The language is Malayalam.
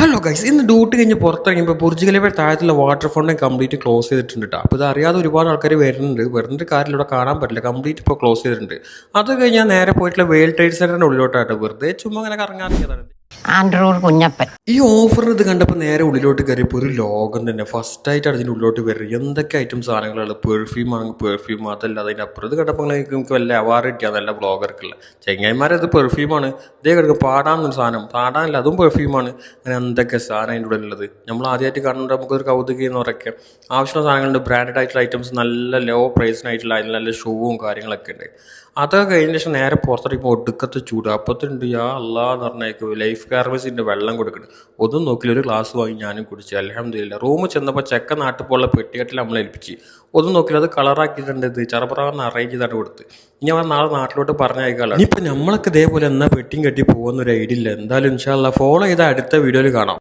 ഹലോ ഗൈസ്, ഇന്ന് ഡ്യൂട്ടി കഴിഞ്ഞ് പുറത്തിറങ്ങിയപ്പോൾ ബുർജ് ഖലീഫയുടെ താഴത്തുള്ള വാട്ടർ ഫൗണ്ടൻ കംപ്ലീറ്റ് ക്ലോസ് ചെയ്തിട്ടുണ്ട് കേട്ടോ. അപ്പോൾ ഇത് അറിയാതെ ഒരുപാട് ആൾക്കാർ വരുന്നുണ്ട് കാര്യത്തിൽ ഇവിടെ കാണാൻ പറ്റില്ല, കംപ്ലീറ്റ് ഇപ്പോൾ ക്ലോസ് ചെയ്തിട്ടുണ്ട്. അത് കഴിഞ്ഞാൽ നേരെ പോയിട്ടുള്ള വേൾഡ് ട്രേഡ് സെന്ററിന്റെ ഉള്ളിലോട്ടാട്ടോ, വെറുതെ ചുമ്മാ അങ്ങനെ കറങ്ങാറിയതാണ്. ആൻഡ്രൂർ കുഞ്ഞപ്പൻ ഈ ഓഫറിന് ഇത് കണ്ടപ്പോൾ നേരെ ഉള്ളിലോട്ട് കയറിയപ്പോൾ ഒരു ലോകം തന്നെ ഫസ്റ്റ് ആയിട്ട് അതിൻ്റെ ഉള്ളിലോട്ട് വരുന്നത്. എന്തൊക്കെ ഐറ്റം സാധനങ്ങളാണ്, പെർഫ്യൂം ആണെങ്കിൽ പെർഫ്യൂം, അതല്ല അതിൻ്റെ അപ്പുറം. ഇത് കണ്ടപ്പോൾ നിങ്ങൾക്ക് വല്ല അവാർഡ് കിട്ടിയാൽ നല്ല ബ്ലോഗർക്കുള്ള ചെങ്ങായിമാരത് പെർഫ്യൂമാണ്. ഇതേ കിടക്കും പാടാന്നൊരു സാധനം, പാടാനല്ല അതും പെർഫ്യൂമാണ്. അങ്ങനെ എന്തൊക്കെ സാധനം അതിൻ്റെ ഉള്ളിൽ ഉള്ളത് നമ്മൾ ആദ്യമായിട്ട് കാണുന്നുണ്ട്. നമുക്കൊരു കൗതുകം എന്ന് പറയൊക്കെ ആവശ്യമുള്ള സാധനങ്ങളുണ്ട്. ബ്രാൻഡഡ് ആയിട്ടുള്ള ഐറ്റംസ്, നല്ല ലോ പ്രൈസിനായിട്ടുള്ള അതിൽ നല്ല ഷൂവും കാര്യങ്ങളൊക്കെ ഉണ്ട്. അതൊക്കെ കഴിഞ്ഞ ശേഷം നേരെ പുറത്തിറങ്ങിയപ്പോൾ ഒടുക്കത്തെ ചൂട്. അപ്പത്തുണ്ട് യാ അല്ലാ എന്ന് പറഞ്ഞേക്കും ലൈഫ് ഗാർബേജിൻ്റെ വെള്ളം കൊടുക്കണം. ഒന്നും നോക്കില്ല, ഒരു ഗ്ലാസ് വാങ്ങി ഞാനും കുടിച്ചു. അൽഹംദുലില്ലാ. റൂമിൽ ചെന്നപ്പോൾ ചെക്ക നാട്ടിൽ പോലുള്ള പെട്ടികെട്ടിൽ നമ്മൾ ഏൽപ്പിച്ച്. ഒന്നും നോക്കില്ല, അത് കളറാക്കിയിട്ടുണ്ട്, ഇത് ചറപറാന്ന് അറേഞ്ച് ചെയ്താണ് കൊടുത്ത്. ഇനി അവർ നാളെ നാട്ടിലോട്ട് പറഞ്ഞയക്കാളാണ്. ഇനിയിപ്പോൾ നമ്മളൊക്കെ ഇതേപോലെ എന്നാ പെട്ടിയും കെട്ടി പോകുന്നൊരു ഐഡിയ ഇല്ല. എന്തായാലും ഇൻഷാ അല്ലാ ഫോളോ ചെയ്ത അടുത്ത വീഡിയോയിൽ കാണാം.